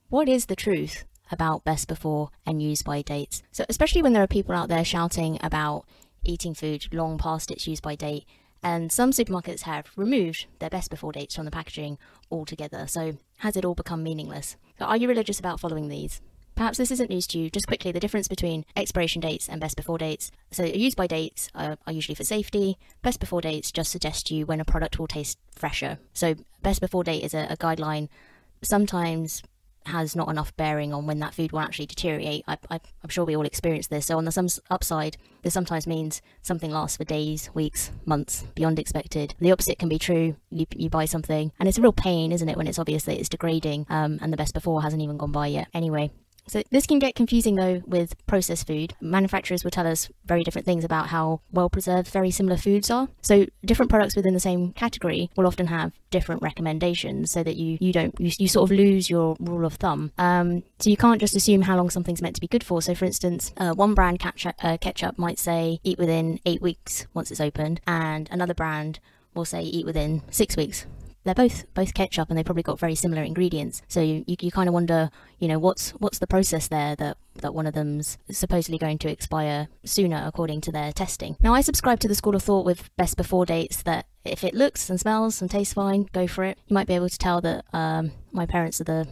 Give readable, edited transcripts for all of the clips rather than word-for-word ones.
What is the truth about best before and use by dates? So especially when there are people out there shouting about eating food long past its use by date, and some supermarkets have removed their best before dates from the packaging altogether. So has it all become meaningless? So are you religious about following these? Perhaps this isn't news to you. Just quickly, the difference between expiration dates and best before dates. So use by dates are usually for safety. Best before dates just suggest to you when a product will taste fresher. So best before date is a guideline, sometimes has not enough bearing on when that food will actually deteriorate. I'm sure we all experience this. So on the upside, this sometimes means something lasts for days, weeks, months, beyond expected. The opposite can be true. You buy something and it's a real pain, isn't it, when it's obvious that it's degrading and the best before hasn't even gone by yet. Anyway, so this can get confusing though with processed food. Manufacturers will tell us very different things about how well preserved very similar foods are. So different products within the same category will often have different recommendations, so that you sort of lose your rule of thumb. So you can't just assume how long something's meant to be good for. So for instance, one brand ketchup might say eat within 8 weeks once it's opened, and another brand will say eat within 6 weeks. They're both ketchup and they probably got very similar ingredients. So you kind of wonder, what's the process there that one of them's supposedly going to expire sooner according to their testing. Now I subscribe to the school of thought with best before dates that if it looks and smells and tastes fine, go for it. You might be able to tell that my parents are the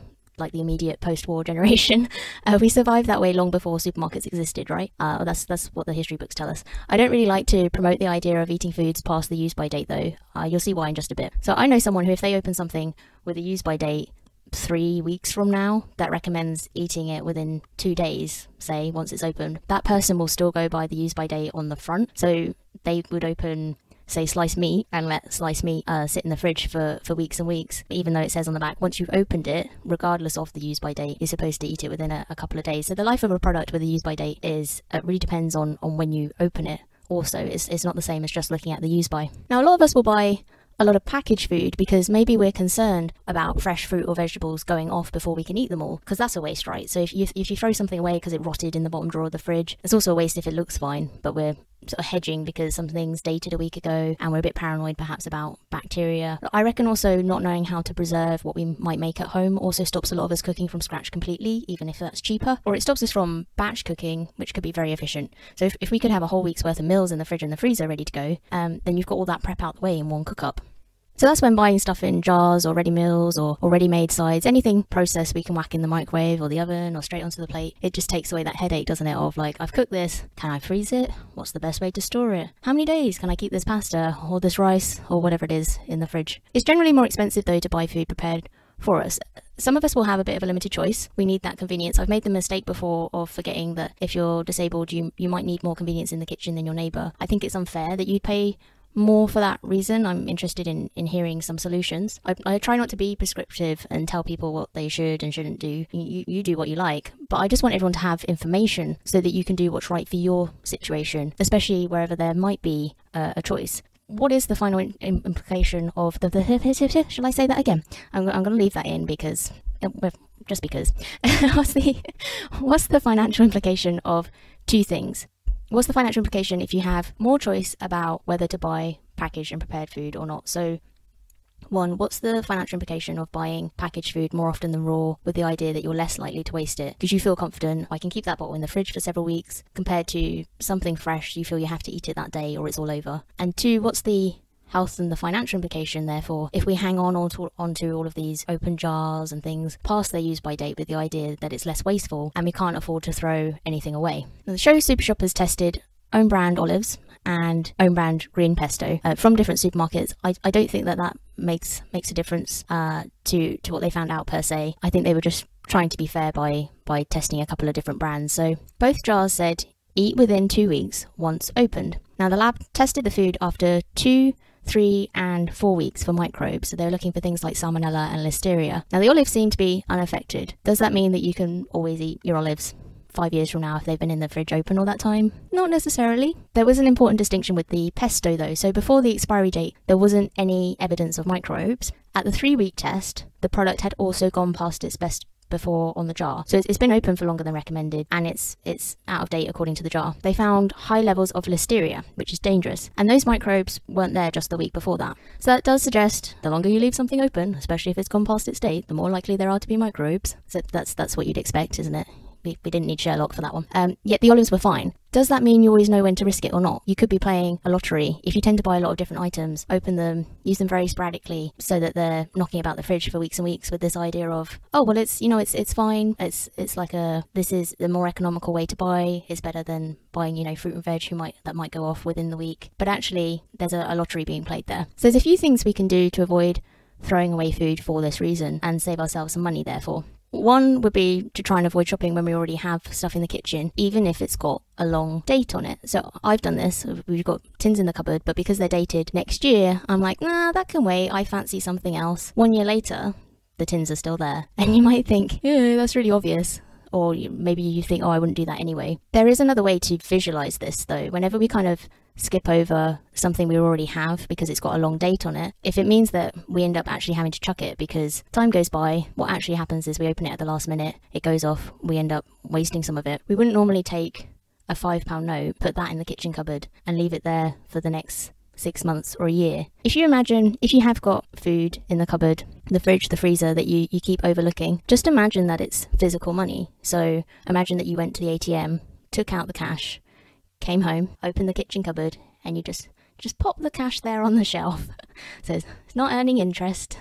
immediate post-war generation. We survived that way long before supermarkets existed, right? That's what the history books tell us. I don't really like to promote the idea of eating foods past the use by date though. You'll see why in just a bit. So I know someone who, if they open something with a use by date 3 weeks from now that recommends eating it within 2 days, say, once it's opened, that person will still go by the use by date on the front. So they would open, say, sliced meat and let sliced meat sit in the fridge for weeks and weeks, even though it says on the back, once you've opened it, regardless of the use by date, you're supposed to eat it within a couple of days. So the life of a product with a use by date really depends on when you open it. Also, it's not the same as just looking at the use by. Now, a lot of us will buy a lot of packaged food because maybe we're concerned about fresh fruit or vegetables going off before we can eat them all, because that's a waste, right? So if you throw something away because it rotted in the bottom drawer of the fridge, it's also a waste if it looks fine, but we're sort of hedging because something's dated a week ago and we're a bit paranoid perhaps about bacteria. I reckon also not knowing how to preserve what we might make at home also stops a lot of us cooking from scratch completely, even if that's cheaper, or it stops us from batch cooking, which could be very efficient. So if we could have a whole week's worth of meals in the fridge and the freezer ready to go, then you've got all that prep out the way in one cook up. So that's when buying stuff in jars or ready meals or ready-made sides, anything processed we can whack in the microwave or the oven or straight onto the plate, it just takes away that headache, doesn't it, of like, I've cooked this, can I freeze it? What's the best way to store it? How many days can I keep this pasta or this rice or whatever it is in the fridge? It's generally more expensive though to buy food prepared for us. Some of us will have a bit of a limited choice. We need that convenience. I've made the mistake before of forgetting that if you're disabled, you might need more convenience in the kitchen than your neighbour. I think it's unfair that you'd pay more for that reason. I'm interested in hearing some solutions. I try not to be prescriptive and tell people what they should and shouldn't do. You do what you like, but I just want everyone to have information so that you can do what's right for your situation, especially wherever there might be a choice. What is the final implication of the shall I say that again? I'm going to leave that in because just because. What's the financial implication of two things? What's the financial implication if you have more choice about whether to buy packaged and prepared food or not? So one, what's the financial implication of buying packaged food more often than raw, with the idea that you're less likely to waste it because you feel confident, I can keep that bottle in the fridge for several weeks, compared to something fresh you feel you have to eat it that day or it's all over? And two, what's the health and the financial implication, therefore, if we hang onto all of these open jars and things past their use by date with the idea that it's less wasteful and we can't afford to throw anything away? Now, the show Supershoppers tested own brand olives and own brand green pesto from different supermarkets. I don't think that makes a difference to what they found out per se. I think they were just trying to be fair by testing a couple of different brands. So both jars said eat within 2 weeks once opened. Now the lab tested the food after 2, 3 and 4 weeks for microbes, so they're looking for things like salmonella and listeria. Now the olives seem to be unaffected. Does that mean that you can always eat your olives 5 years from now if they've been in the fridge open all that time? Not necessarily. There was an important distinction with the pesto though. So before the expiry date there wasn't any evidence of microbes. At the 3-week test the product had also gone past its best before on the jar. So it's been open for longer than recommended, and it's out of date according to the jar. They found high levels of listeria, which is dangerous, and those microbes weren't there just the week before that. So that does suggest the longer you leave something open, especially if it's gone past its date, the more likely there are to be microbes. So that's what you'd expect, isn't it? We didn't need Sherlock for that one. Yet the olives were fine. Does that mean you always know when to risk it or not? You could be playing a lottery. If you tend to buy a lot of different items, open them, use them very sporadically so that they're knocking about the fridge for weeks and weeks with this idea of, oh, well, it's fine. It's like this is the more economical way to buy. It's better than buying, fruit and veg that might go off within the week. But actually, there's a lottery being played there. So there's a few things we can do to avoid throwing away food for this reason and save ourselves some money, therefore. One would be to try and avoid shopping when we already have stuff in the kitchen, even if it's got a long date on it. So I've done this. We've got tins in the cupboard, but because they're dated next year, I'm like, nah, that can wait. I fancy something else. 1 year later, the tins are still there. And you might think, yeah, that's really obvious. Or maybe you think, oh, I wouldn't do that anyway. There is another way to visualize this, though. Whenever we kind of skip over something we already have because it's got a long date on it, if it means that we end up actually having to chuck it because time goes by, what actually happens is we open it at the last minute, it goes off, we end up wasting some of it. We wouldn't normally take a £5 note, put that in the kitchen cupboard and leave it there for the next 6 months or a year. If you imagine, if you have got food in the cupboard, the fridge, the freezer that you keep overlooking, just imagine that it's physical money. So imagine that you went to the ATM, took out the cash, came home, opened the kitchen cupboard, and you just pop the cash there on the shelf. So it's not earning interest,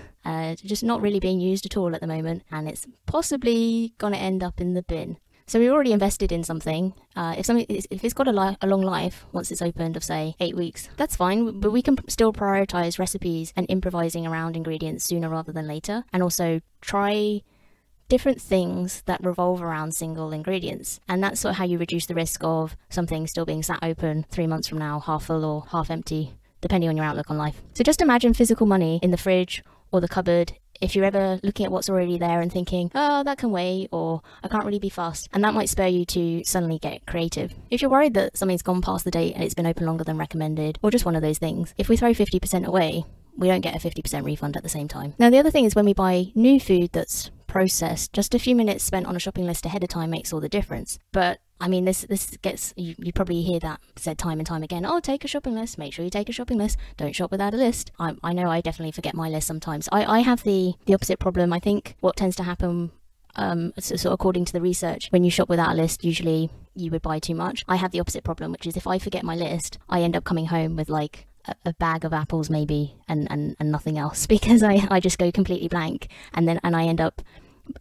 just not really being used at all at the moment, and it's possibly going to end up in the bin. So we already invested in something. If it's got a long life, once it's opened of say 8 weeks, that's fine, but we can still prioritize recipes and improvising around ingredients sooner rather than later, and also try different things that revolve around single ingredients. And that's sort of how you reduce the risk of something still being sat open 3 months from now, half full or half empty, depending on your outlook on life. So just imagine physical money in the fridge or the cupboard if you're ever looking at what's already there and thinking, oh, that can wait, or I can't really be fussed. And that might spur you to suddenly get creative. If you're worried that something's gone past the date and it's been open longer than recommended, or just one of those things, if we throw 50% away, we don't get a 50% refund at the same time. Now, the other thing is when we buy new food that's processed, just a few minutes spent on a shopping list ahead of time makes all the difference. But I mean, this gets, you probably hear that said time and time again. Oh, take a shopping list. Make sure you take a shopping list. Don't shop without a list. I know I definitely forget my list sometimes. I have the opposite problem. I think what tends to happen, so according to the research, when you shop without a list, usually you would buy too much. I have the opposite problem, which is if I forget my list, I end up coming home with like a bag of apples maybe and nothing else, because I just go completely blank, and I end up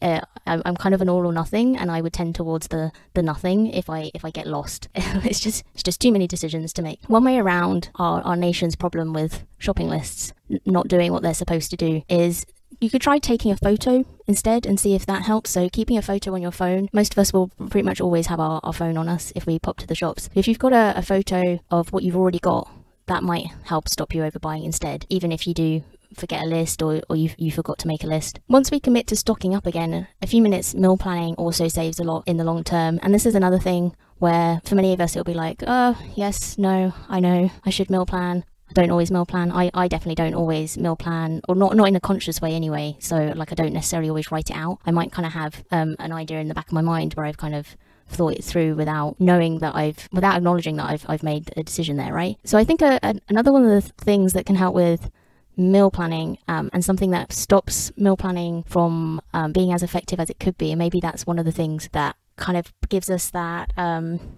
I'm kind of an all or nothing, and I would tend towards the nothing if I get lost. It's just too many decisions to make. One way around our nation's problem with shopping lists not doing what they're supposed to do is you could try taking a photo instead and see if that helps. So keeping a photo on your phone, most of us will pretty much always have our phone on us if we pop to the shops. If you've got a photo of what you've already got, that might help stop you overbuying instead, even if you do forget a list or you forgot to make a list. Once we commit to stocking up again, a few minutes meal planning also saves a lot in the long term. And this is another thing where for many of us it'll be like, oh yes, no, I know I should meal plan. I don't always meal plan. I definitely don't always meal plan, or not in a conscious way anyway. So like I don't necessarily always write it out. I might kind of have an idea in the back of my mind where I've kind of thought it through without acknowledging that I've made a decision there, right? So I think another one of the things that can help with meal planning, and something that stops meal planning from being as effective as it could be, and maybe that's one of the things that kind of gives us that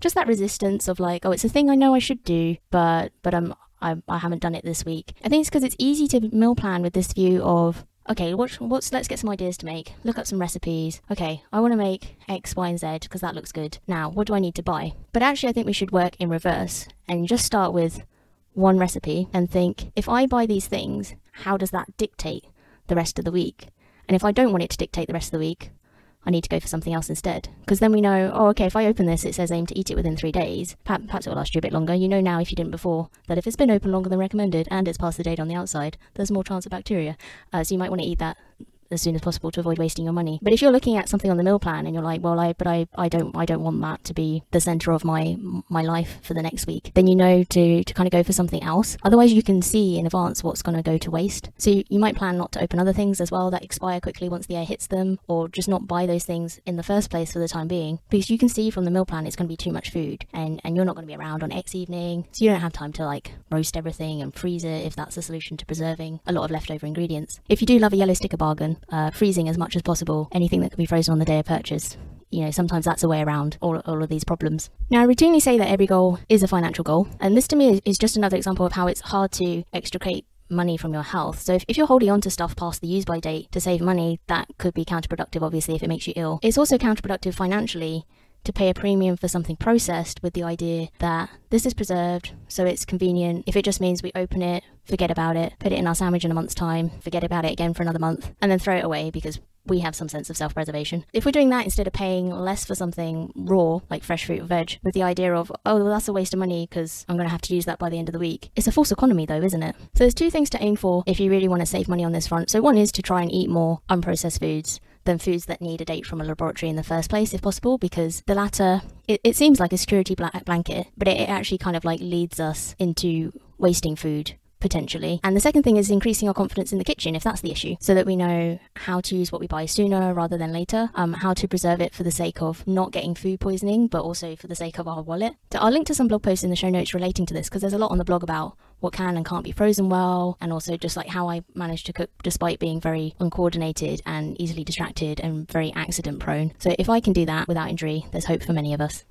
just that resistance of like, oh, it's a thing I know I should do, but I haven't done it this week. I think it's because it's easy to meal plan with this view of, okay, let's get some ideas to make, look up some recipes. Okay, I want to make X, Y, and Z because that looks good. Now, what do I need to buy? But actually, I think we should work in reverse and just start with one recipe and think, if I buy these things, how does that dictate the rest of the week? And if I don't want it to dictate the rest of the week, I need to go for something else instead. Because then we know, oh, okay, if I open this, it says aim to eat it within 3 days. Perhaps it will last you a bit longer. You know now, if you didn't before, that if it's been open longer than recommended and it's past the date on the outside, there's more chance of bacteria. So you might want to eat that as soon as possible to avoid wasting your money. But if you're looking at something on the meal plan and you're like, well, I don't want that to be the center of my life for the next week, then you know to kind of go for something else. Otherwise, you can see in advance what's going to go to waste. So you might plan not to open other things as well that expire quickly once the air hits them, or just not buy those things in the first place for the time being, because you can see from the meal plan it's going to be too much food, and you're not going to be around on X evening, so you don't have time to like roast everything and freeze it if that's the solution to preserving a lot of leftover ingredients. If you do love a yellow sticker bargain, freezing as much as possible anything that can be frozen on the day of purchase. You know, sometimes that's a way around all of these problems. Now, I routinely say that every goal is a financial goal, and this to me is just another example of how it's hard to extricate money from your health. So if you're holding on to stuff past the use by date to save money, that could be counterproductive, obviously, if it makes you ill. It's also counterproductive financially to pay a premium for something processed with the idea that this is preserved, so it's convenient. If it just means we open it, forget about it, put it in our sandwich in a month's time, forget about it again for another month, and then throw it away because we have some sense of self-preservation. If we're doing that instead of paying less for something raw, like fresh fruit or veg, with the idea of, oh, well, that's a waste of money because I'm going to have to use that by the end of the week. It's a false economy though, isn't it? So there's two things to aim for if you really want to save money on this front. So one is to try and eat more unprocessed foods than foods that need a date from a laboratory in the first place, if possible, because the latter, it seems like a security blanket, but it actually kind of like leads us into wasting food potentially. And the second thing is increasing our confidence in the kitchen, if that's the issue, so that we know how to use what we buy sooner rather than later, how to preserve it for the sake of not getting food poisoning, but also for the sake of our wallet. So I'll link to some blog posts in the show notes relating to this, because there's a lot on the blog about what can and can't be frozen well, and also just like how I managed to cook despite being very uncoordinated and easily distracted and very accident prone. So if I can do that without injury, there's hope for many of us.